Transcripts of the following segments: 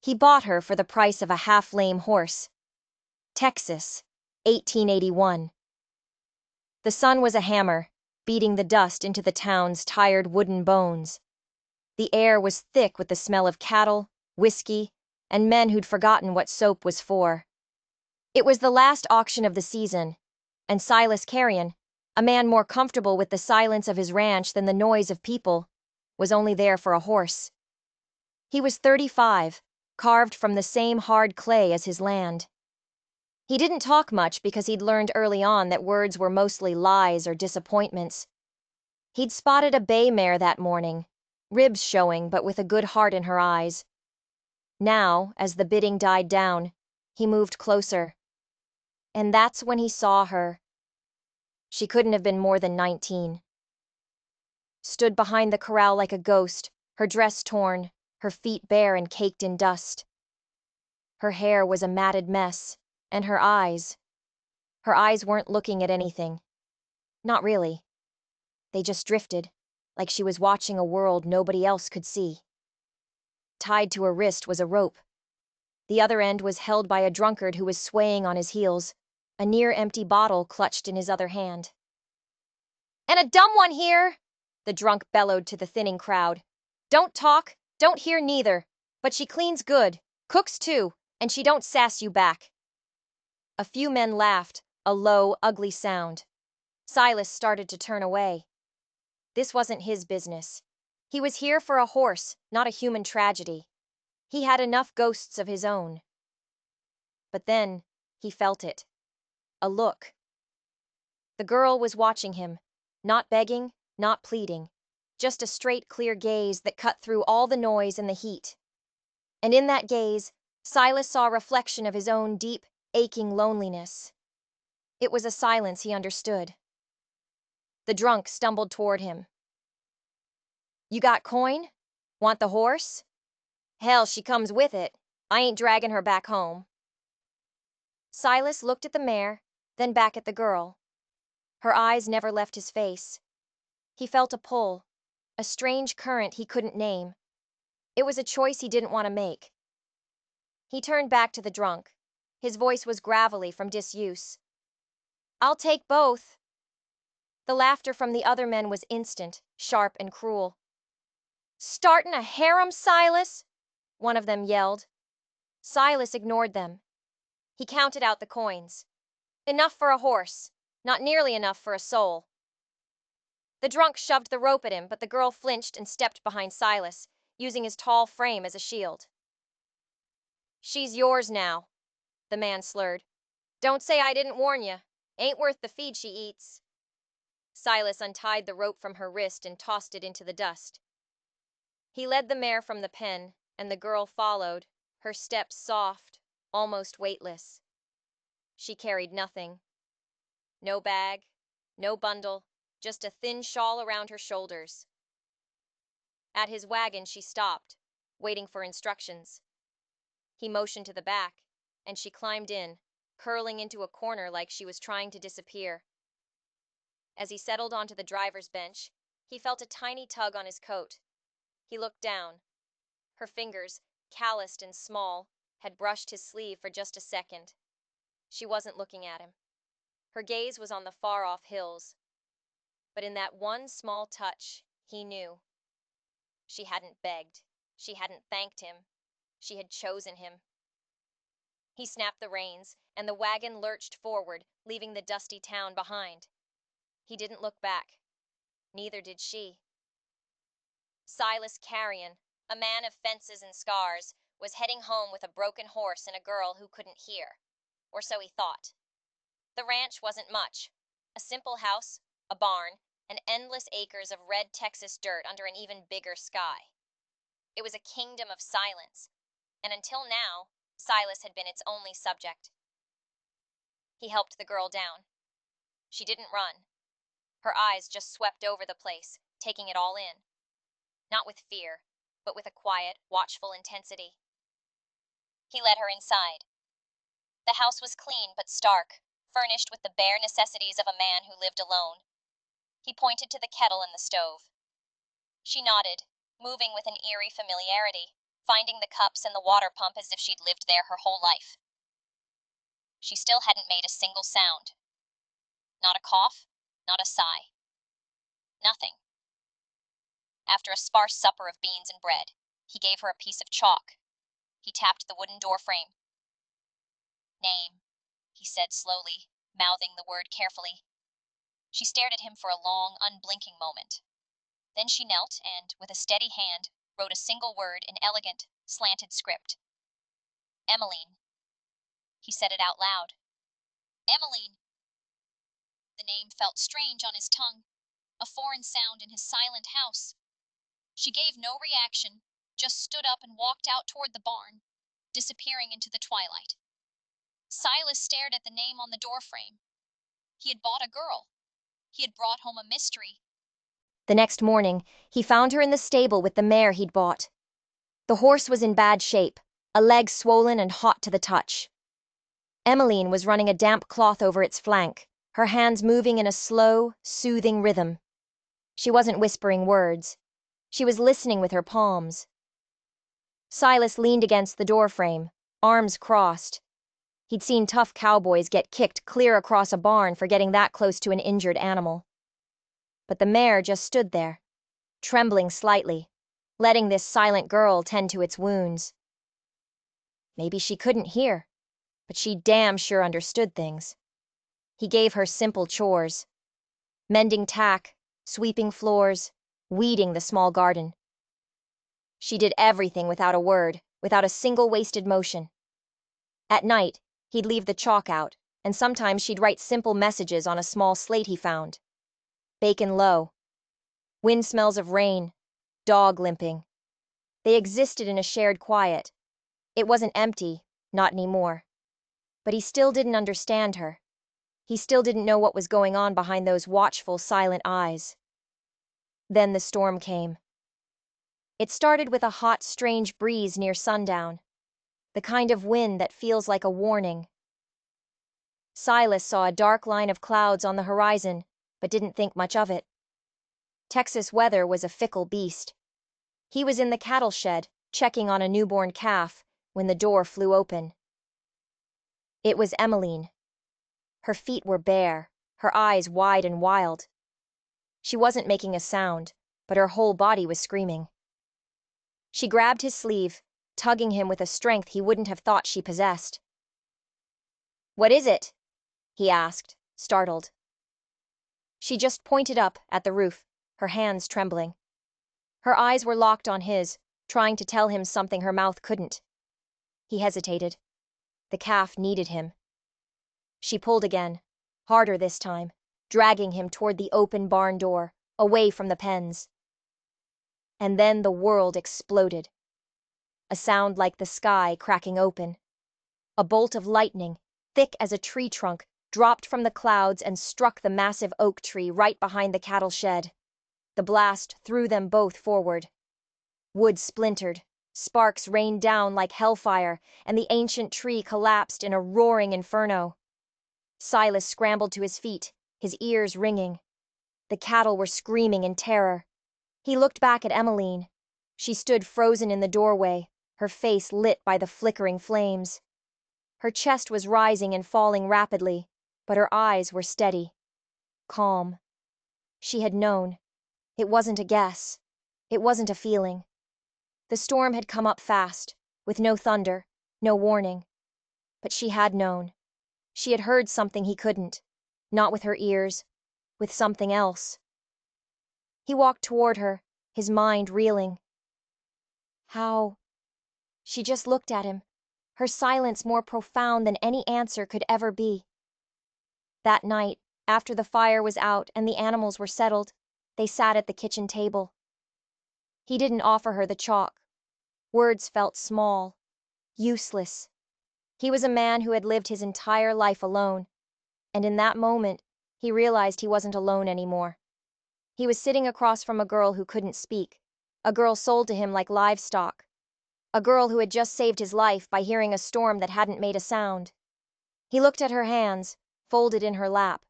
He bought her for the price of a half-lame horse. Texas, 1881. The sun was a hammer, beating the dust into the town's tired wooden bones. The air was thick with the smell of cattle, whiskey, and men who'd forgotten what soap was for. It was the last auction of the season, and Silas Carrion, a man more comfortable with the silence of his ranch than the noise of people, was only there for a horse. He was 35, carved from the same hard clay as his land. He didn't talk much because he'd learned early on that words were mostly lies or disappointments. He'd spotted a bay mare that morning, ribs showing but with a good heart in her eyes. Now, as the bidding died down, he moved closer. And that's when he saw her. She couldn't have been more than 19. Stood behind the corral like a ghost, her dress torn, her feet bare and caked in dust. Her hair was a matted mess, and her eyes weren't looking at anything. Not really. They just drifted, like she was watching a world nobody else could see. Tied to her wrist was a rope. The other end was held by a drunkard who was swaying on his heels, a near-empty bottle clutched in his other hand. "And a dumb one here!" the drunk bellowed to the thinning crowd. "Don't talk, don't hear neither, but she cleans good, cooks too, and she don't sass you back." A few men laughed, a low, ugly sound. Silas started to turn away. This wasn't his business. He was here for a horse, not a human tragedy. He had enough ghosts of his own. But then, he felt it. A look. The girl was watching him, not begging, not pleading, just a straight, clear gaze that cut through all the noise and the heat. And in that gaze, Silas saw a reflection of his own deep, aching loneliness. It was a silence he understood. The drunk stumbled toward him. "You got coin? Want the horse? Hell, she comes with it. I ain't dragging her back home." Silas looked at the mare, then back at the girl. Her eyes never left his face. He felt a pull, a strange current he couldn't name. It was a choice he didn't want to make. He turned back to the drunk. His voice was gravelly from disuse. "I'll take both." The laughter from the other men was instant, sharp and cruel. "Startin' a harem, Silas?" one of them yelled. Silas ignored them. He counted out the coins. Enough for a horse, not nearly enough for a soul. The drunk shoved the rope at him, but the girl flinched and stepped behind Silas, using his tall frame as a shield. "She's yours now," the man slurred. "Don't say I didn't warn you. Ain't worth the feed she eats." Silas untied the rope from her wrist and tossed it into the dust. He led the mare from the pen, and the girl followed, her steps soft, almost weightless. She carried nothing. No bag, no bundle, just a thin shawl around her shoulders. At his wagon she stopped, waiting for instructions. He motioned to the back, and she climbed in, curling into a corner like she was trying to disappear. As he settled onto the driver's bench, he felt a tiny tug on his coat. He looked down. Her fingers, calloused and small, had brushed his sleeve for just a second. She wasn't looking at him. Her gaze was on the far-off hills. But in that one small touch, he knew. She hadn't begged. She hadn't thanked him. She had chosen him. He snapped the reins, and the wagon lurched forward, leaving the dusty town behind. He didn't look back. Neither did she. Silas Carrion, a man of fences and scars, was heading home with a broken horse and a girl who couldn't hear. Or so he thought. The ranch wasn't much. A simple house, a barn, and endless acres of red Texas dirt under an even bigger sky. It was a kingdom of silence, and until now, Silas had been its only subject. He helped the girl down. She didn't run. Her eyes just swept over the place, taking it all in. Not with fear, but with a quiet, watchful intensity. He led her inside. The house was clean but stark, furnished with the bare necessities of a man who lived alone. He pointed to the kettle and the stove. She nodded, moving with an eerie familiarity, finding the cups and the water pump as if she'd lived there her whole life. She still hadn't made a single sound. Not a cough, not a sigh. Nothing. After a sparse supper of beans and bread, he gave her a piece of chalk. He tapped the wooden door frame. "Name," he said slowly, mouthing the word carefully. She stared at him for a long, unblinking moment. Then she knelt and, with a steady hand, wrote a single word in elegant, slanted script. "Emmeline." He said it out loud. "Emmeline." The name felt strange on his tongue, a foreign sound in his silent house. She gave no reaction, just stood up and walked out toward the barn, disappearing into the twilight. Silas stared at the name on the doorframe. He had bought a girl. He had brought home a mystery. The next morning, he found her in the stable with the mare he'd bought. The horse was in bad shape, a leg swollen and hot to the touch. Emmeline was running a damp cloth over its flank, her hands moving in a slow, soothing rhythm. She wasn't whispering words. She was listening with her palms. Silas leaned against the doorframe, arms crossed. He'd seen tough cowboys get kicked clear across a barn for getting that close to an injured animal. But the mare just stood there, trembling slightly, letting this silent girl tend to its wounds. Maybe she couldn't hear, but she damn sure understood things. He gave her simple chores: mending tack, sweeping floors, weeding the small garden. She did everything without a word, without a single wasted motion. At night, he'd leave the chalk out, and sometimes she'd write simple messages on a small slate he found. Bacon low. Wind smells of rain. Dog limping. They existed in a shared quiet. It wasn't empty, not anymore. But he still didn't understand her. He still didn't know what was going on behind those watchful, silent eyes. Then the storm came. It started with a hot, strange breeze near sundown, the kind of wind that feels like a warning. Silas saw a dark line of clouds on the horizon, but didn't think much of it. Texas weather was a fickle beast. He was in the cattle shed, checking on a newborn calf, when the door flew open. It was Emmeline. Her feet were bare, her eyes wide and wild. She wasn't making a sound, but her whole body was screaming. She grabbed his sleeve, tugging him with a strength he wouldn't have thought she possessed. "What is it?" he asked, startled. She just pointed up at the roof, her hands trembling. Her eyes were locked on his, trying to tell him something her mouth couldn't. He hesitated. The calf needed him. She pulled again, harder this time, dragging him toward the open barn door, away from the pens. And then the world exploded. A sound like the sky cracking open. A bolt of lightning, thick as a tree trunk, dropped from the clouds and struck the massive oak tree right behind the cattle shed. The blast threw them both forward. Wood splintered, sparks rained down like hellfire, and the ancient tree collapsed in a roaring inferno. Silas scrambled to his feet, his ears ringing. The cattle were screaming in terror. He looked back at Emmeline. She stood frozen in the doorway, her face lit by the flickering flames. Her chest was rising and falling rapidly, but her eyes were steady, calm. She had known. It wasn't a guess. It wasn't a feeling. The storm had come up fast, with no thunder, no warning. But she had known. She had heard something he couldn't, not with her ears, with something else. He walked toward her, his mind reeling. How? She just looked at him, her silence more profound than any answer could ever be. That night, after the fire was out and the animals were settled, they sat at the kitchen table. He didn't offer her the chalk. Words felt small, useless. He was a man who had lived his entire life alone, and in that moment, he realized he wasn't alone anymore. He was sitting across from a girl who couldn't speak, a girl sold to him like livestock, a girl who had just saved his life by hearing a storm that hadn't made a sound. He looked at her hands, folded in her lap.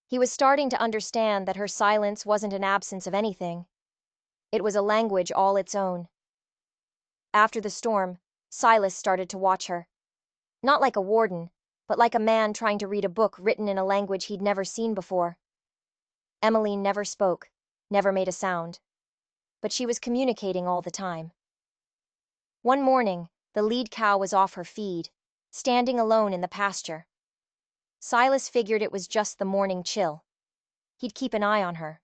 He was starting to understand that her silence wasn't an absence of anything. It was a language all its own. After the storm, Silas started to watch her. Not like a warden, but like a man trying to read a book written in a language he'd never seen before. Emmeline never spoke, never made a sound. But she was communicating all the time. One morning, the lead cow was off her feed, standing alone in the pasture. Silas figured it was just the morning chill. He'd keep an eye on her.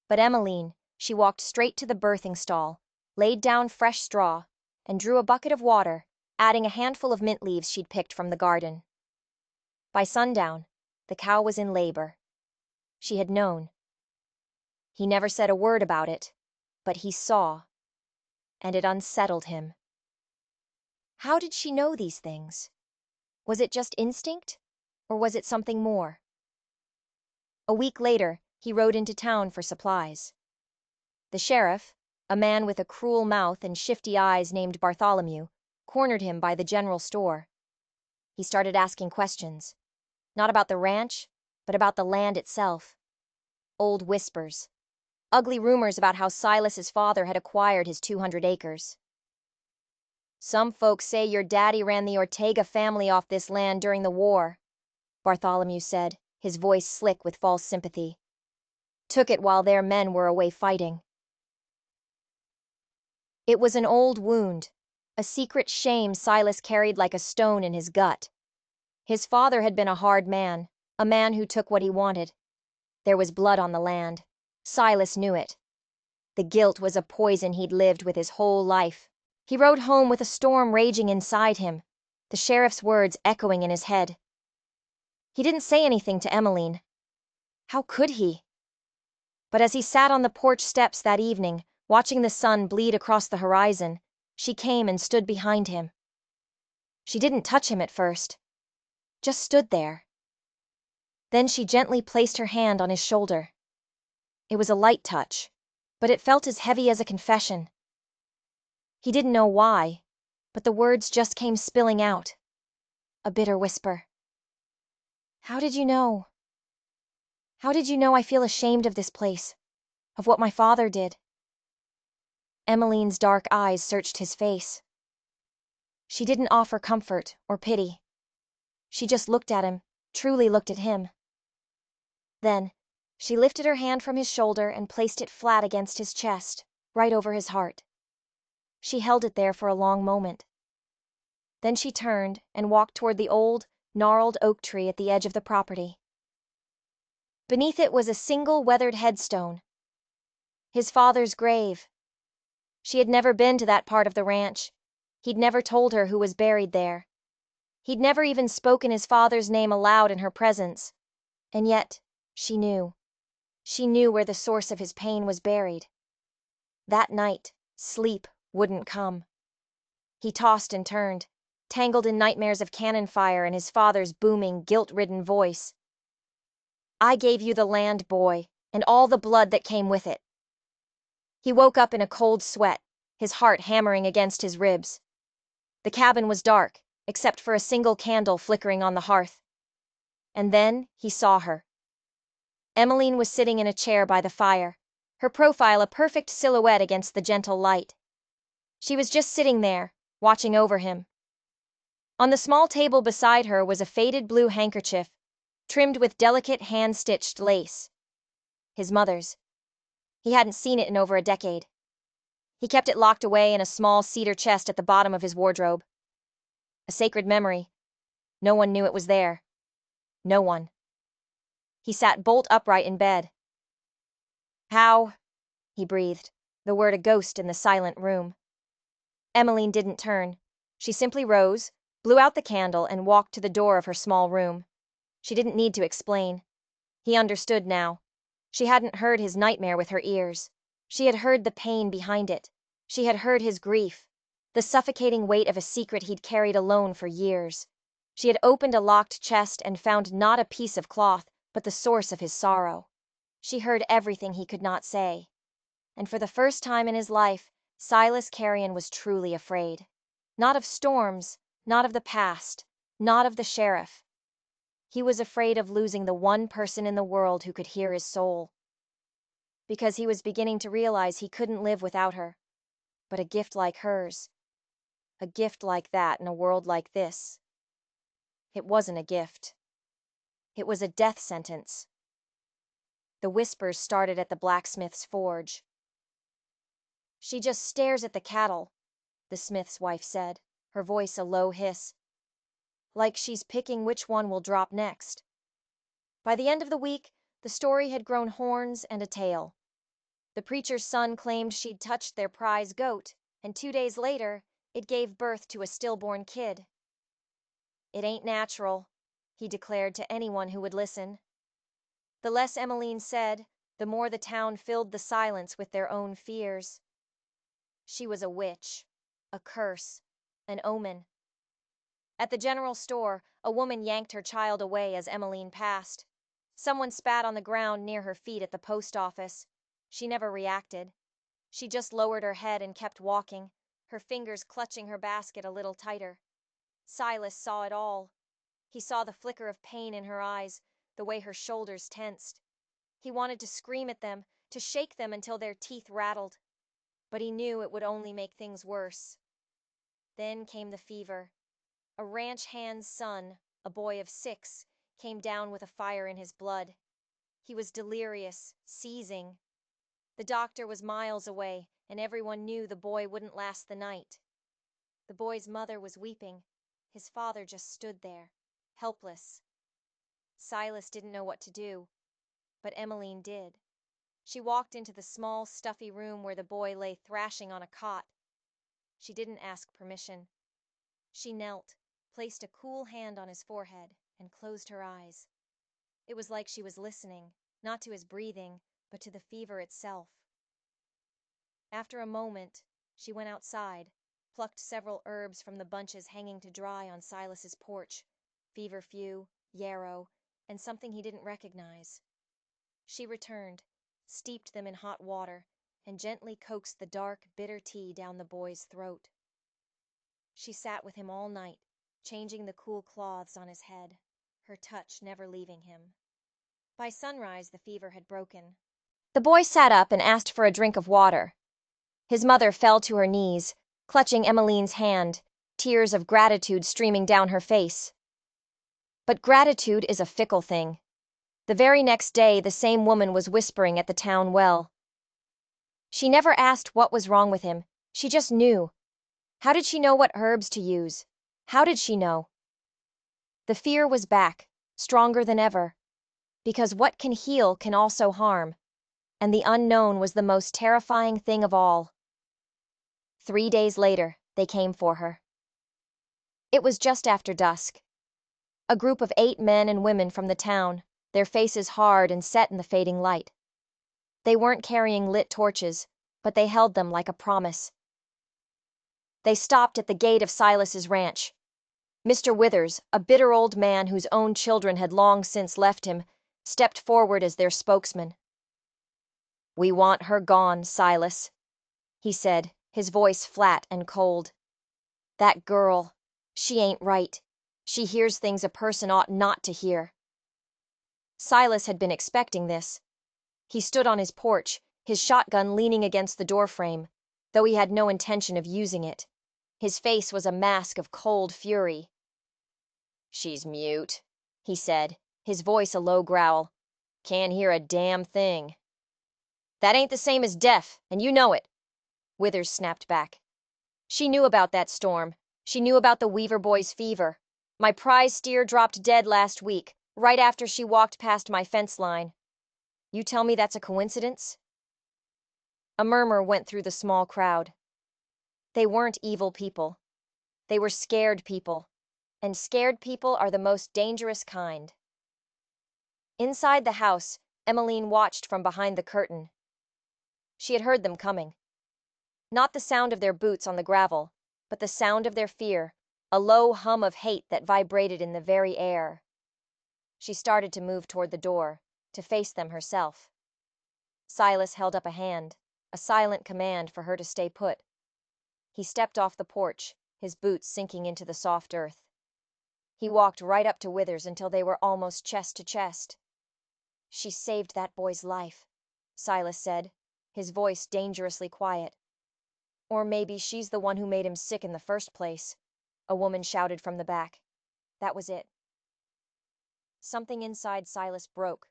But Emmeline, she walked straight to the birthing stall, laid down fresh straw, and drew a bucket of water, adding a handful of mint leaves she'd picked from the garden. By sundown, the cow was in labor. She had known. He never said a word about it, but he saw, and it unsettled him. How did she know these things? Was it just instinct, or was it something more? A week later, he rode into town for supplies. The sheriff, a man with a cruel mouth and shifty eyes named Bartholomew, cornered him by the general store. He started asking questions, not about the ranch, but about the land itself. Old whispers, ugly rumors about how Silas's father had acquired his 200 acres. Some folks say your daddy ran the Ortega family off this land during the war, Bartholomew said, his voice slick with false sympathy. Took it while their men were away fighting. It was an old wound, a secret shame Silas carried like a stone in his gut. His father had been a hard man, a man who took what he wanted. There was blood on the land. Silas knew it. The guilt was a poison he'd lived with his whole life. He rode home with a storm raging inside him, the sheriff's words echoing in his head. He didn't say anything to Emmeline. How could he? But as he sat on the porch steps that evening, watching the sun bleed across the horizon, she came and stood behind him. She didn't touch him at first, just stood there. Then she gently placed her hand on his shoulder. It was a light touch, but it felt as heavy as a confession. He didn't know why, but the words just came spilling out. A bitter whisper. How did you know? How did you know I feel ashamed of this place, of what my father did? Emmeline's dark eyes searched his face. She didn't offer comfort or pity. She just looked at him, truly looked at him. Then, she lifted her hand from his shoulder and placed it flat against his chest, right over his heart. She held it there for a long moment. Then she turned and walked toward the old, gnarled oak tree at the edge of the property. Beneath it was a single weathered headstone. His father's grave. She had never been to that part of the ranch. He'd never told her who was buried there. He'd never even spoken his father's name aloud in her presence. And yet, she knew. She knew where the source of his pain was buried. That night, sleep wouldn't come. He tossed and turned, tangled in nightmares of cannon fire and his father's booming, guilt-ridden voice. I gave you the land, boy, and all the blood that came with it. He woke up in a cold sweat, his heart hammering against his ribs. The cabin was dark, except for a single candle flickering on the hearth. And then he saw her. Emmeline was sitting in a chair by the fire, her profile a perfect silhouette against the gentle light. She was just sitting there, watching over him. On the small table beside her was a faded blue handkerchief, trimmed with delicate hand-stitched lace. His mother's. He hadn't seen it in over a decade. He kept it locked away in a small cedar chest at the bottom of his wardrobe. A sacred memory. No one knew it was there. No one. He sat bolt upright in bed. How? He breathed, the word a ghost in the silent room. Emmeline didn't turn. She simply rose, blew out the candle, and walked to the door of her small room. She didn't need to explain. He understood now. She hadn't heard his nightmare with her ears. She had heard the pain behind it. She had heard his grief, the suffocating weight of a secret he'd carried alone for years. She had opened a locked chest and found not a piece of cloth, but the source of his sorrow. She heard everything he could not say. And for the first time in his life, Silas Carrion was truly afraid. Not of storms, not of the past, not of the sheriff. He was afraid of losing the one person in the world who could hear his soul. Because he was beginning to realize he couldn't live without her. But a gift like hers, a gift like that in a world like this, it wasn't a gift. It was a death sentence. The whispers started at the blacksmith's forge. She just stares at the cattle, the smith's wife said, her voice a low hiss, like she's picking which one will drop next. By the end of the week, the story had grown horns and a tail. The preacher's son claimed she'd touched their prize goat, and 2 days later, it gave birth to a stillborn kid. It ain't natural, he declared to anyone who would listen. The less Emmeline said, the more the town filled the silence with their own fears. She was a witch, a curse, an omen. At the general store, a woman yanked her child away as Emmeline passed. Someone spat on the ground near her feet at the post office. She never reacted. She just lowered her head and kept walking, her fingers clutching her basket a little tighter. Silas saw it all. He saw the flicker of pain in her eyes, the way her shoulders tensed. He wanted to scream at them, to shake them until their teeth rattled. But he knew it would only make things worse. Then came the fever. A ranch hand's son, a boy of 6, came down with a fire in his blood. He was delirious, seizing. The doctor was miles away, and everyone knew the boy wouldn't last the night. The boy's mother was weeping. His father just stood there, helpless. Silas didn't know what to do, but Emmeline did. She walked into the small, stuffy room where the boy lay thrashing on a cot. She didn't ask permission. She knelt, placed a cool hand on his forehead, and closed her eyes. It was like she was listening, not to his breathing, but to the fever itself. After a moment, she went outside, plucked several herbs from the bunches hanging to dry on Silas's porch, feverfew, yarrow, and something he didn't recognize. She returned, steeped them in hot water, and gently coaxed the dark, bitter tea down the boy's throat. She sat with him all night, changing the cool cloths on his head, her touch never leaving him. By sunrise, the fever had broken. The boy sat up and asked for a drink of water. His mother fell to her knees, clutching Emmeline's hand, tears of gratitude streaming down her face. But gratitude is a fickle thing. The very next day, the same woman was whispering at the town well. She never asked what was wrong with him. She just knew. How did she know what herbs to use? How did she know? The fear was back, stronger than ever. Because what can heal can also harm. And the unknown was the most terrifying thing of all. 3 days later, they came for her. It was just after dusk. A group of 8 men and women from the town, their faces hard and set in the fading light. They weren't carrying lit torches, but they held them like a promise. They stopped at the gate of Silas's ranch. Mr. Withers, a bitter old man whose own children had long since left him, stepped forward as their spokesman. "We want her gone, Silas," he said, his voice flat and cold. "That girl, she ain't right. She hears things a person ought not to hear." Silas had been expecting this. He stood on his porch, his shotgun leaning against the doorframe, though he had no intention of using it. His face was a mask of cold fury. "She's mute," he said, his voice a low growl. "Can't hear a damn thing." "That ain't the same as deaf, and you know it," Withers snapped back. "She knew about that storm. She knew about the Weaver boy's fever. My prize steer dropped dead last week, right after she walked past my fence line. You tell me that's a coincidence?" A murmur went through the small crowd. They weren't evil people. They were scared people, and scared people are the most dangerous kind. Inside the house, Emmeline watched from behind the curtain. She had heard them coming. Not the sound of their boots on the gravel, but the sound of their fear, a low hum of hate that vibrated in the very air. She started to move toward the door, to face them herself. Silas held up a hand, a silent command for her to stay put. He stepped off the porch, his boots sinking into the soft earth. He walked right up to Withers until they were almost chest to chest. "She saved that boy's life," Silas said, his voice dangerously quiet. Or maybe she's the one who made him sick in the first place, a woman shouted from the back. That was it. Something inside Silas broke.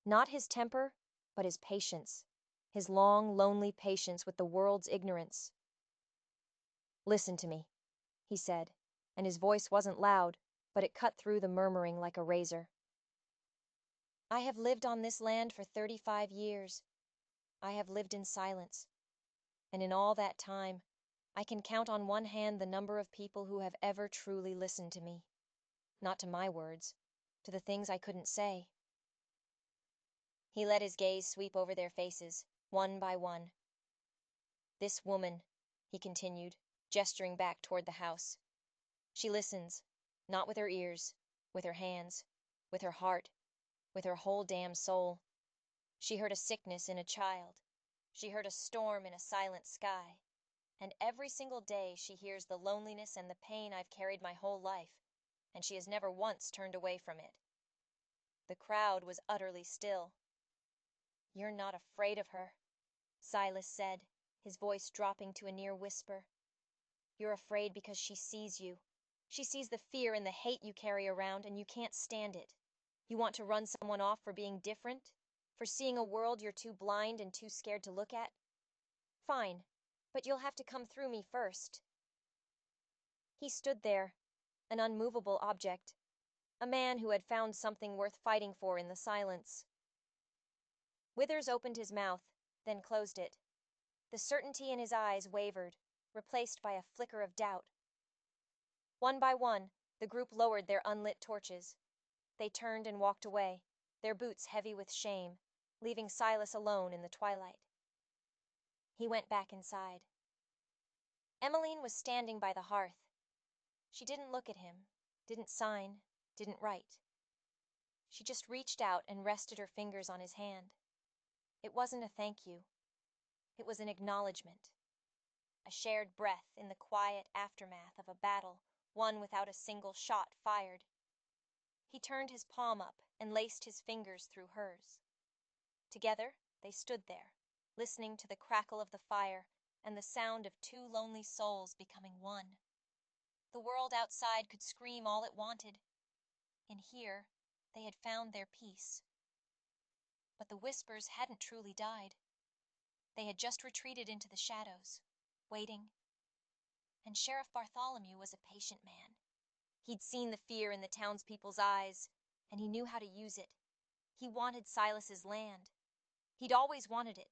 Not his temper, but his patience. His long, lonely patience with the world's ignorance. "Listen to me," he said, and his voice wasn't loud, but it cut through the murmuring like a razor. "I have lived on this land for 35 years. I have lived in silence. And in all that time, I can count on one hand the number of people who have ever truly listened to me. Not to my words, to the things I couldn't say." He let his gaze sweep over their faces, one by one. "This woman," he continued, gesturing back toward the house. "She listens, not with her ears, with her hands, with her heart, with her whole damn soul. She heard a sickness in a child. She heard a storm in a silent sky. And every single day she hears the loneliness and the pain I've carried my whole life, and she has never once turned away from it." The crowd was utterly still. "You're not afraid of her," Silas said, his voice dropping to a near whisper. "You're afraid because she sees you. She sees the fear and the hate you carry around, and you can't stand it. You want to run someone off for being different, for seeing a world you're too blind and too scared to look at. Fine, but you'll have to come through me first." He stood there, an unmovable object, a man who had found something worth fighting for in the silence. Withers opened his mouth, then closed it. The certainty in his eyes wavered, replaced by a flicker of doubt. One by one, the group lowered their unlit torches. They turned and walked away, their boots heavy with shame, leaving Silas alone in the twilight. He went back inside. Emmeline was standing by the hearth. She didn't look at him, didn't sign, didn't write. She just reached out and rested her fingers on his hand. It wasn't a thank you. It was an acknowledgement. A shared breath in the quiet aftermath of a battle won without a single shot fired. He turned his palm up and laced his fingers through hers. Together, they stood there, listening to the crackle of the fire and the sound of two lonely souls becoming one. The world outside could scream all it wanted. In here, they had found their peace. But the whispers hadn't truly died. They had just retreated into the shadows, waiting. And Sheriff Bartholomew was a patient man. He'd seen the fear in the townspeople's eyes, and he knew how to use it. He wanted Silas's land. He'd always wanted it.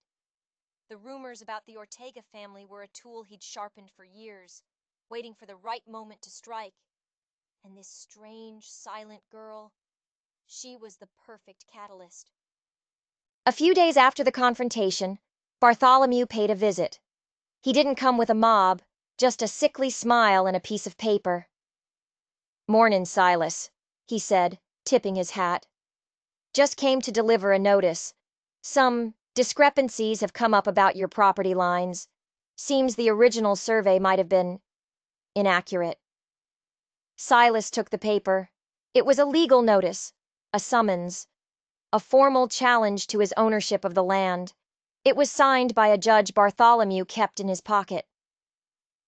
The rumors about the Ortega family were a tool he'd sharpened for years, waiting for the right moment to strike. And this strange, silent girl, she was the perfect catalyst. A few days after the confrontation, Bartholomew paid a visit. He didn't come with a mob, just a sickly smile and a piece of paper. "Mornin', Silas," he said, tipping his hat. "Just came to deliver a notice. Some discrepancies have come up about your property lines. Seems the original survey might have been inaccurate." Silas took the paper. It was a legal notice, a summons, a formal challenge to his ownership of the land. It was signed by a judge Bartholomew kept in his pocket.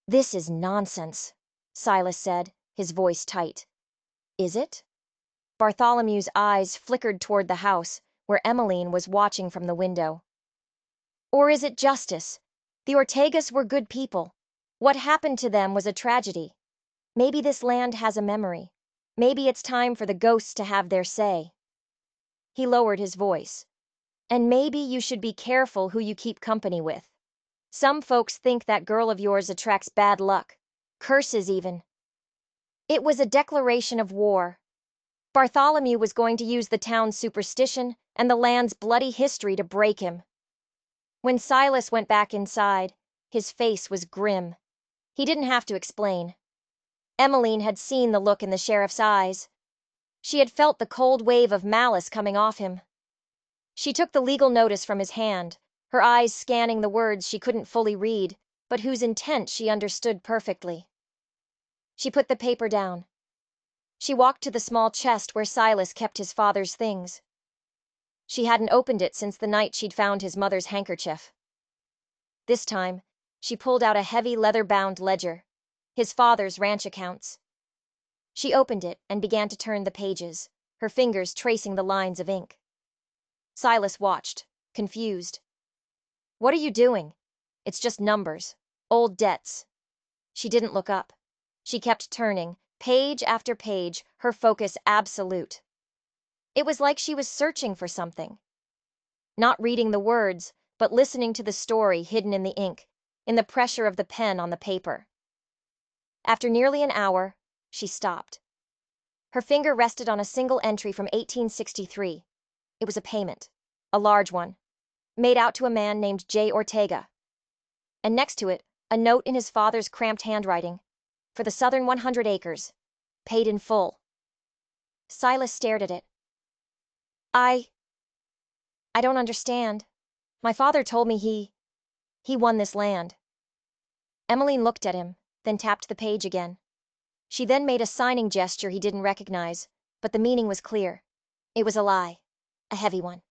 "This is nonsense," Silas said, his voice tight. "Is it?" Bartholomew's eyes flickered toward the house, where Emmeline was watching from the window. "Or is it justice? The Ortegas were good people. What happened to them was a tragedy. Maybe this land has a memory. Maybe it's time for the ghosts to have their say." He lowered his voice. "And maybe you should be careful who you keep company with. Some folks think that girl of yours attracts bad luck, curses even." It was a declaration of war. Bartholomew was going to use the town's superstition and the land's bloody history to break him. When Silas went back inside, his face was grim. He didn't have to explain. Emmeline had seen the look in the sheriff's eyes. She had felt the cold wave of malice coming off him. She took the legal notice from his hand, her eyes scanning the words she couldn't fully read, but whose intent she understood perfectly. She put the paper down. She walked to the small chest where Silas kept his father's things. She hadn't opened it since the night she'd found his mother's handkerchief. This time, She pulled out a heavy leather-bound ledger, his father's ranch accounts. She opened it and began to turn the pages, her fingers tracing the lines of ink. Silas watched, confused. "What are you doing? It's just numbers. Old debts." She didn't look up. She kept turning, page after page, her focus absolute. It was like she was searching for something. Not reading the words, but listening to the story hidden in the ink, in the pressure of the pen on the paper. After nearly an hour, she stopped. Her finger rested on a single entry from 1863. It was a payment, a large one, made out to a man named J. Ortega. And next to it, a note in his father's cramped handwriting, for the southern 100 acres, paid in full. Silas stared at it. I don't understand. My father told me he won this land." Emmeline looked at him, then tapped the page again. She then made a signing gesture he didn't recognize, but the meaning was clear. It was a lie, a heavy one.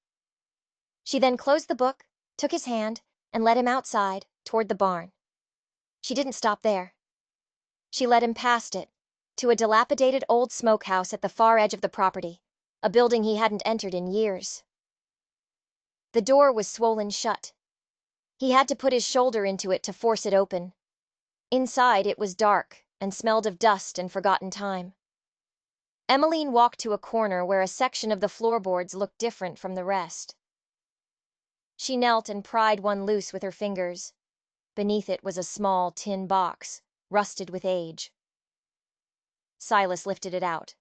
She then closed the book, took his hand, and led him outside, toward the barn. She didn't stop there. She led him past it, to a dilapidated old smokehouse at the far edge of the property, a building he hadn't entered in years. The door was swollen shut. He had to put his shoulder into it to force it open. Inside, it was dark and smelled of dust and forgotten time. Emmeline walked to a corner where a section of the floorboards looked different from the rest. She knelt and pried one loose with her fingers. Beneath it was a small tin box, rusted with age. Silas lifted it out.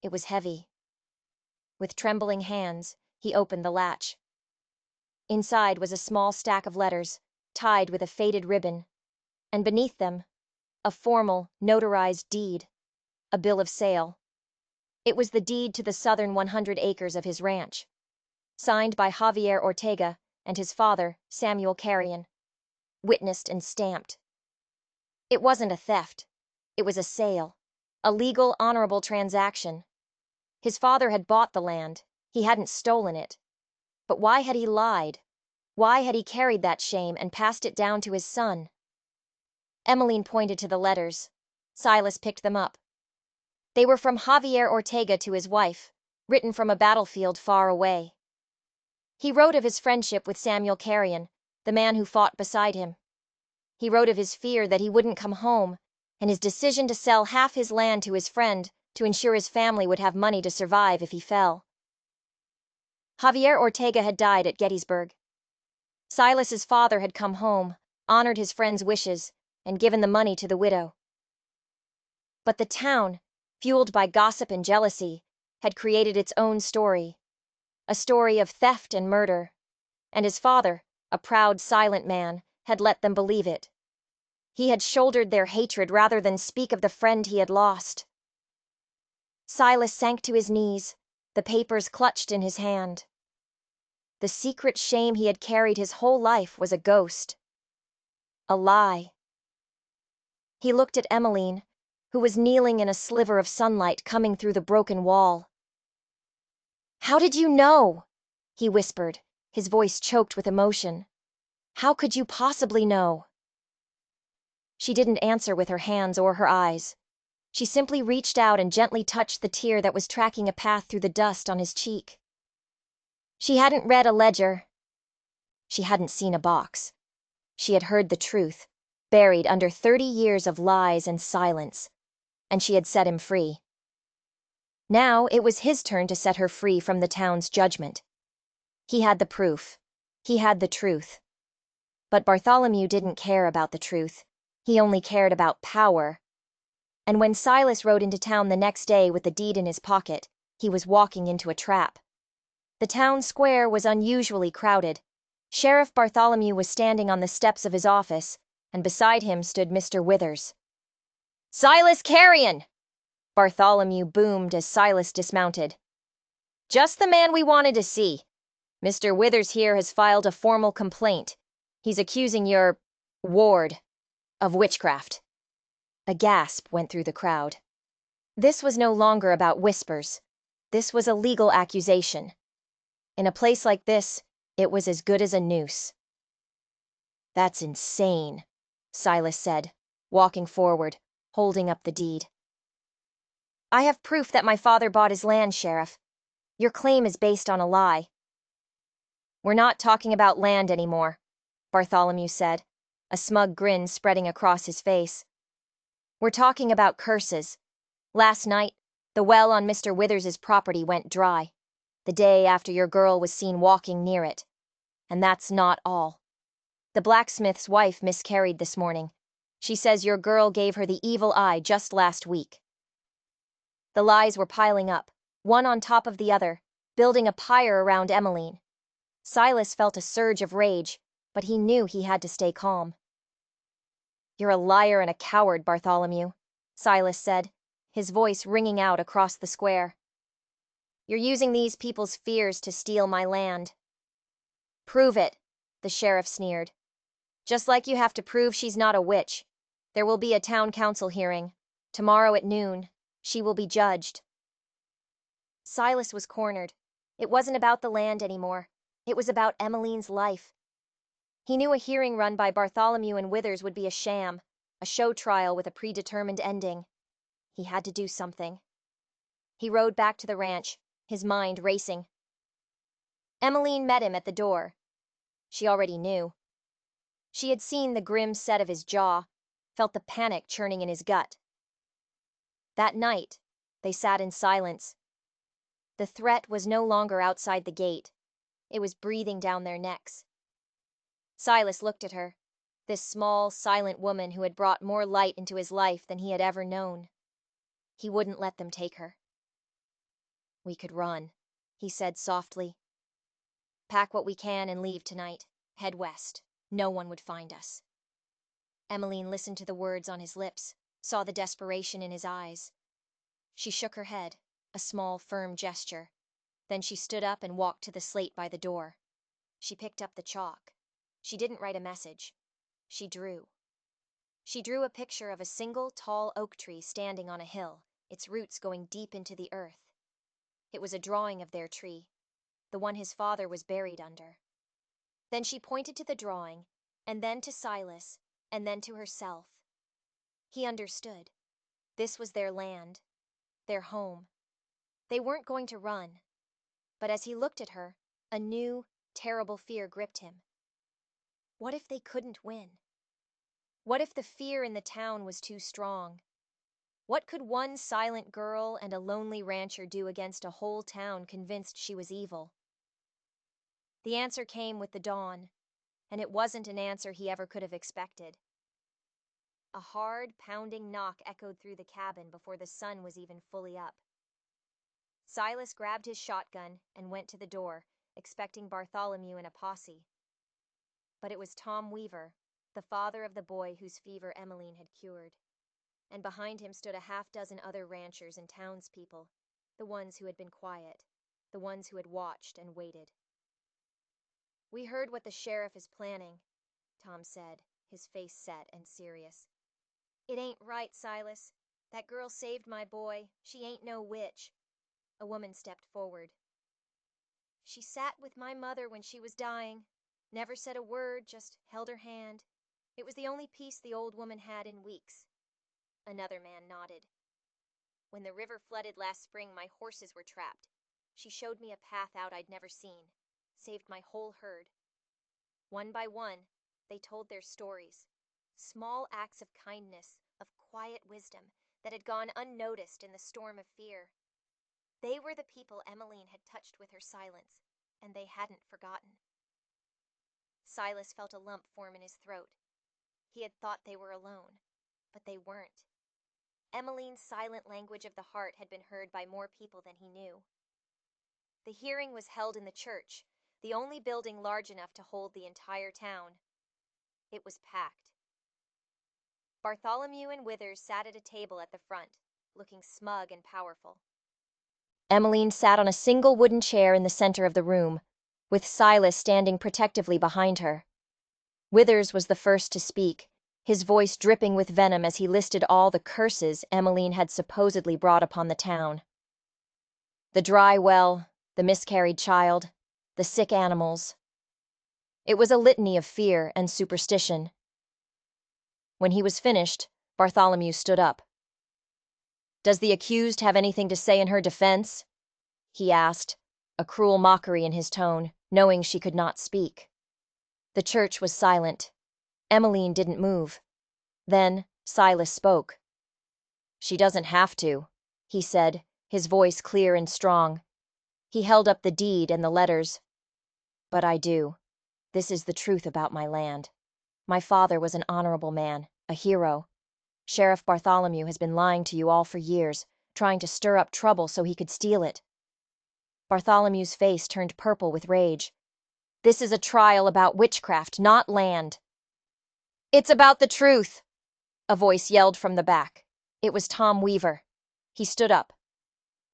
It was heavy. With trembling hands, he opened the latch. Inside was a small stack of letters, tied with a faded ribbon, and beneath them, a formal, notarized deed, a bill of sale. It was the deed to the southern 100 acres of his ranch, signed by Javier Ortega and his father, Samuel Carrion, witnessed and stamped. It wasn't a theft. It was a sale, a legal, honorable transaction. His father had bought the land. He hadn't stolen it. But why had he lied? Why had he carried that shame and passed it down to his son? Emmeline pointed to the letters. Silas picked them up. They were from Javier Ortega to his wife, written from a battlefield far away. He wrote of his friendship with Samuel Carrion, the man who fought beside him. He wrote of his fear that he wouldn't come home, and his decision to sell half his land to his friend to ensure his family would have money to survive if he fell. Javier Ortega had died at Gettysburg. Silas's father had come home, honored his friend's wishes, and given the money to the widow. But the town, fueled by gossip and jealousy, had created its own story, a story of theft and murder, and his father, a proud, silent man, had let them believe it. He had shouldered their hatred rather than speak of the friend he had lost. Silas sank to his knees, the papers clutched in his hand. The secret shame he had carried his whole life was a ghost. A lie. He looked at Emmeline, who was kneeling in a sliver of sunlight coming through the broken wall. "How did you know?" he whispered, his voice choked with emotion. "How could you possibly know?" She didn't answer with her hands or her eyes. She simply reached out and gently touched the tear that was tracking a path through the dust on his cheek. She hadn't read a ledger. She hadn't seen a box. She had heard the truth, buried under 30 years of lies and silence, and she had set him free. Now it was his turn to set her free from the town's judgment. He had the proof. He had the truth. But Bartholomew didn't care about the truth. He only cared about power. And when Silas rode into town the next day with the deed in his pocket, he was walking into a trap. The town square was unusually crowded. Sheriff Bartholomew was standing on the steps of his office, and beside him stood Mr. Withers. "Silas Carrion!" Bartholomew boomed as Silas dismounted. "Just the man we wanted to see. Mr. Withers here has filed a formal complaint. He's accusing your ward of witchcraft." A gasp went through the crowd. This was no longer about whispers. This was a legal accusation. In a place like this, it was as good as a noose. "That's insane," Silas said, walking forward, holding up the deed. I have proof that my father bought his land, Sheriff. Your claim is based on a lie. We're not talking about land anymore, Bartholomew said, a smug grin spreading across his face. We're talking about curses. Last night, the well on Mr. Withers's property went dry, the day after your girl was seen walking near it. And that's not all. The blacksmith's wife miscarried this morning. She says your girl gave her the evil eye just last week. The lies were piling up, one on top of the other, building a pyre around Emmeline. Silas felt a surge of rage, but he knew he had to stay calm. You're a liar and a coward, Bartholomew, Silas said, his voice ringing out across the square. You're using these people's fears to steal my land. Prove it, the sheriff sneered. Just like you have to prove she's not a witch. There will be a town council hearing. Tomorrow at noon. She will be judged. Silas was cornered. It wasn't about the land anymore. It was about Emmeline's life. He knew a hearing run by Bartholomew and Withers would be a sham, a show trial with a predetermined ending. He had to do something. He rode back to the ranch, his mind racing. Emmeline met him at the door. She already knew. She had seen the grim set of his jaw, felt the panic churning in his gut. That night, they sat in silence. The threat was no longer outside the gate. It was breathing down their necks. Silas looked at her, this small, silent woman who had brought more light into his life than he had ever known. He wouldn't let them take her. We could run, he said softly. Pack what we can and leave tonight. Head west. No one would find us. Emmeline listened to the words on his lips, saw the desperation in his eyes. She shook her head, a small, firm gesture. Then she stood up and walked to the slate by the door. She picked up the chalk. She didn't write a message. She drew. She drew a picture of a single tall oak tree standing on a hill, its roots going deep into the earth. It was a drawing of their tree, the one his father was buried under. Then she pointed to the drawing, and then to Silas, and then to herself. He understood. This was their land, their home. They weren't going to run. But as he looked at her, a new, terrible fear gripped him. What if they couldn't win? What if the fear in the town was too strong? What could one silent girl and a lonely rancher do against a whole town convinced she was evil? The answer came with the dawn, and it wasn't an answer he ever could have expected. A hard, pounding knock echoed through the cabin before the sun was even fully up. Silas grabbed his shotgun and went to the door, expecting Bartholomew and a posse. But it was Tom Weaver, the father of the boy whose fever Emmeline had cured. And behind him stood a half-dozen other ranchers and townspeople, the ones who had been quiet, the ones who had watched and waited. We heard what the sheriff is planning, Tom said, his face set and serious. It ain't right, Silas. That girl saved my boy. She ain't no witch. A woman stepped forward. She sat with my mother when she was dying. Never said a word, just held her hand. It was the only peace the old woman had in weeks. Another man nodded. When the river flooded last spring, my horses were trapped. She showed me a path out I'd never seen. Saved my whole herd. One by one, they told their stories. Small acts of kindness, of quiet wisdom, that had gone unnoticed in the storm of fear. They were the people Emmeline had touched with her silence, and they hadn't forgotten. Silas felt a lump form in his throat. He had thought they were alone, but they weren't. Emmeline's silent language of the heart had been heard by more people than he knew. The hearing was held in the church, the only building large enough to hold the entire town. It was packed. Bartholomew and Withers sat at a table at the front, looking smug and powerful. Emmeline sat on a single wooden chair in the center of the room, with Silas standing protectively behind her. Withers was the first to speak, his voice dripping with venom as he listed all the curses Emmeline had supposedly brought upon the town. The dry well, the miscarried child, the sick animals. It was a litany of fear and superstition. When he was finished, Bartholomew stood up. "Does the accused have anything to say in her defense?" he asked, a cruel mockery in his tone, knowing she could not speak. The church was silent. Emmeline didn't move. Then Silas spoke. "She doesn't have to," he said, his voice clear and strong. He held up the deed and the letters. "But I do. This is the truth about my land. My father was an honorable man, a hero. Sheriff Bartholomew has been lying to you all for years, trying to stir up trouble so he could steal it." Bartholomew's face turned purple with rage. "This is a trial about witchcraft, not land." "It's about the truth," a voice yelled from the back. It was Tom Weaver. He stood up.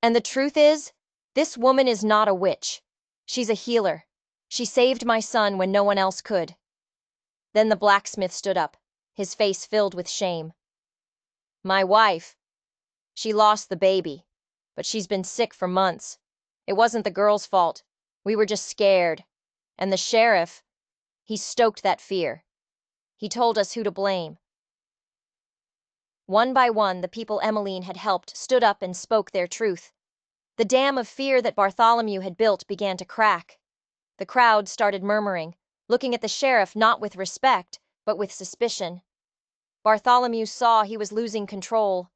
"And the truth is, this woman is not a witch. She's a healer. She saved my son when no one else could." Then the blacksmith stood up, his face filled with shame. "My wife. She lost the baby, but she's been sick for months. It wasn't the girl's fault. We were just scared. And the sheriff, he stoked that fear. He told us who to blame." One by one, the people Emmeline had helped stood up and spoke their truth. The dam of fear that Bartholomew had built began to crack. The crowd started murmuring, looking at the sheriff not with respect, but with suspicion. Bartholomew saw he was losing control.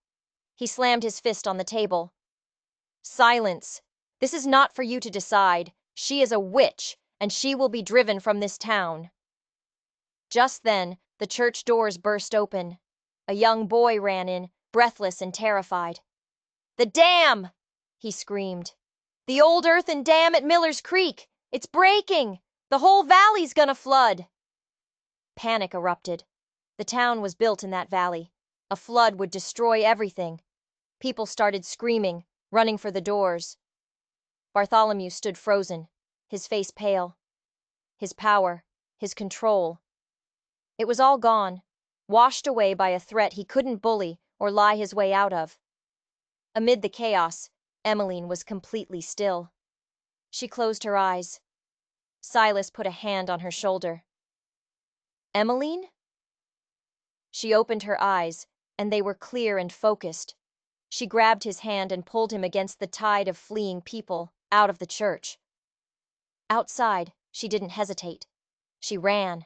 He slammed his fist on the table. "Silence! This is not for you to decide. She is a witch, and she will be driven from this town." Just then, the church doors burst open. A young boy ran in, breathless and terrified. "The dam!" he screamed. "The old earthen dam at Miller's Creek! It's breaking! The whole valley's gonna flood!" Panic erupted. The town was built in that valley. A flood would destroy everything. People started screaming, running for the doors. Bartholomew stood frozen, his face pale. His power, his control. It was all gone, washed away by a threat he couldn't bully or lie his way out of. Amid the chaos, Emmeline was completely still. She closed her eyes. Silas put a hand on her shoulder. "Emmeline?" She opened her eyes, and they were clear and focused. She grabbed his hand and pulled him against the tide of fleeing people, out of the church. Outside, she didn't hesitate. She ran.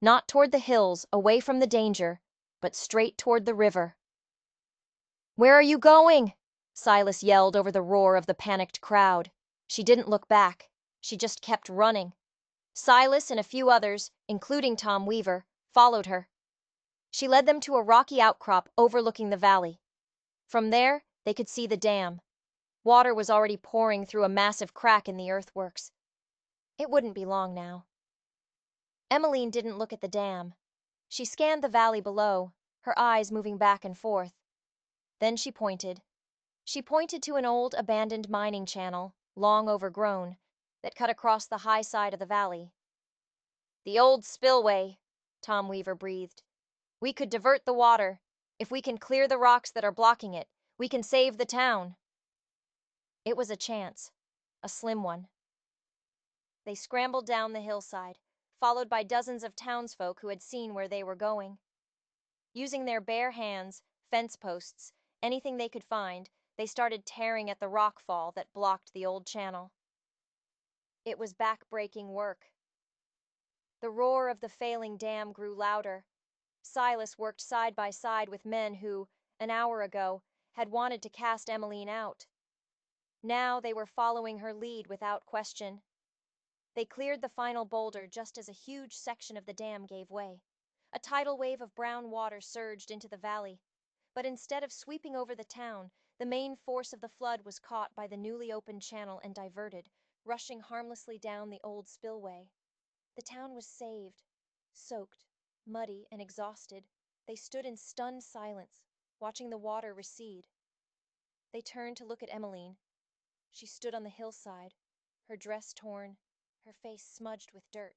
Not toward the hills, away from the danger, but straight toward the river. "Where are you going?" Silas yelled over the roar of the panicked crowd. She didn't look back. She just kept running. Silas and a few others, including Tom Weaver, followed her. She led them to a rocky outcrop overlooking the valley. From there, they could see the dam. Water was already pouring through a massive crack in the earthworks. It wouldn't be long now. Emmeline didn't look at the dam. She scanned the valley below, her eyes moving back and forth. Then she pointed. She pointed to an old abandoned mining channel, long overgrown, that cut across the high side of the valley. "The old spillway," Tom Weaver breathed. "We could divert the water. If we can clear the rocks that are blocking it, we can save the town." It was a chance, a slim one. They scrambled down the hillside, followed by dozens of townsfolk who had seen where they were going. Using their bare hands, fence posts, anything they could find, they started tearing at the rock fall that blocked the old channel. It was back-breaking work. The roar of the failing dam grew louder. Silas worked side by side with men who, an hour ago, had wanted to cast Emmeline out. Now they were following her lead without question. They cleared the final boulder just as a huge section of the dam gave way. A tidal wave of brown water surged into the valley. But instead of sweeping over the town, the main force of the flood was caught by the newly opened channel and diverted, rushing harmlessly down the old spillway. The town was saved. Soaked, muddy, and exhausted, they stood in stunned silence, watching the water recede. They turned to look at Emmeline. She stood on the hillside, her dress torn, her face smudged with dirt.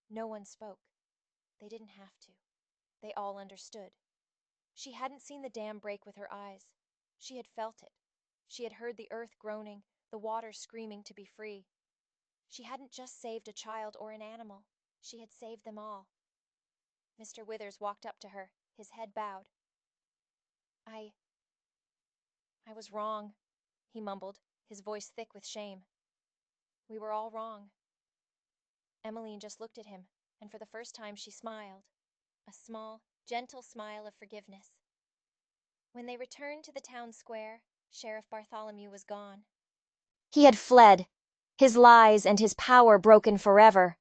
No one spoke. They didn't have to. They all understood. She hadn't seen the dam break with her eyes. She had felt it. She had heard the earth groaning, the water screaming to be free. She hadn't just saved a child or an animal. She had saved them all. Mr. Withers walked up to her, his head bowed. I was wrong, he mumbled, his voice thick with shame. We were all wrong. Emmeline just looked at him, and for the first time she smiled, a small, gentle smile of forgiveness. When they returned to the town square, Sheriff Bartholomew was gone. He had fled, his lies and his power broken forever.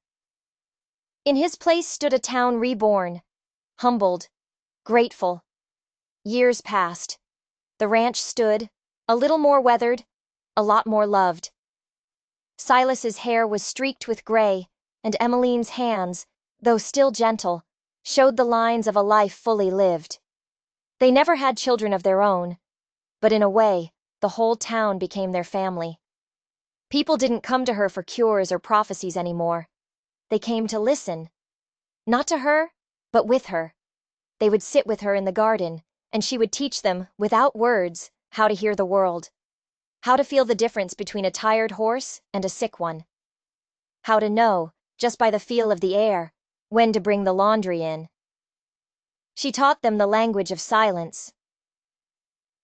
In his place stood a town reborn, humbled, grateful. Years passed. The ranch stood, a little more weathered, a lot more loved. Silas's hair was streaked with gray, and Emmeline's hands, though still gentle, showed the lines of a life fully lived. They never had children of their own, but in a way, the whole town became their family. People didn't come to her for cures or prophecies anymore. They came to listen. Not to her, but with her. They would sit with her in the garden, and she would teach them, without words, how to hear the world. How to feel the difference between a tired horse and a sick one. How to know, just by the feel of the air, when to bring the laundry in. She taught them the language of silence.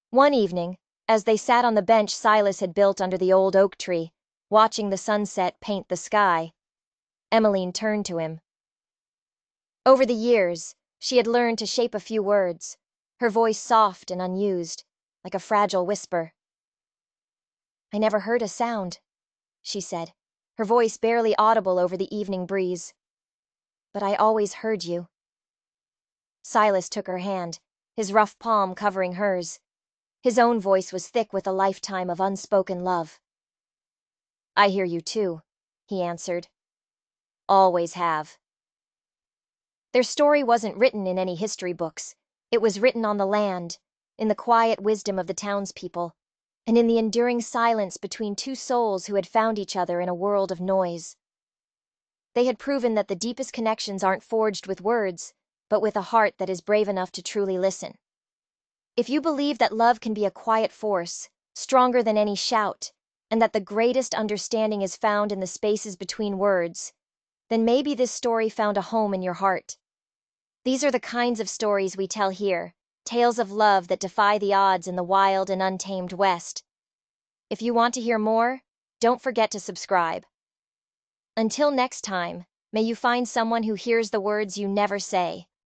One evening, as they sat on the bench Silas had built under the old oak tree, watching the sunset paint the sky, Emmeline turned to him. Over the years, she had learned to shape a few words, her voice soft and unused, like a fragile whisper. I never heard a sound, she said, her voice barely audible over the evening breeze. But I always heard you. Silas took her hand, his rough palm covering hers. His own voice was thick with a lifetime of unspoken love. I hear you too, he answered. Always have. Their story wasn't written in any history books. It was written on the land, in the quiet wisdom of the townspeople, and in the enduring silence between two souls who had found each other in a world of noise. They had proven that the deepest connections aren't forged with words, but with a heart that is brave enough to truly listen. If you believe that love can be a quiet force, stronger than any shout, and that the greatest understanding is found in the spaces between words, then maybe this story found a home in your heart. These are the kinds of stories we tell here, tales of love that defy the odds in the wild and untamed West. If you want to hear more, don't forget to subscribe. Until next time, may you find someone who hears the words you never say.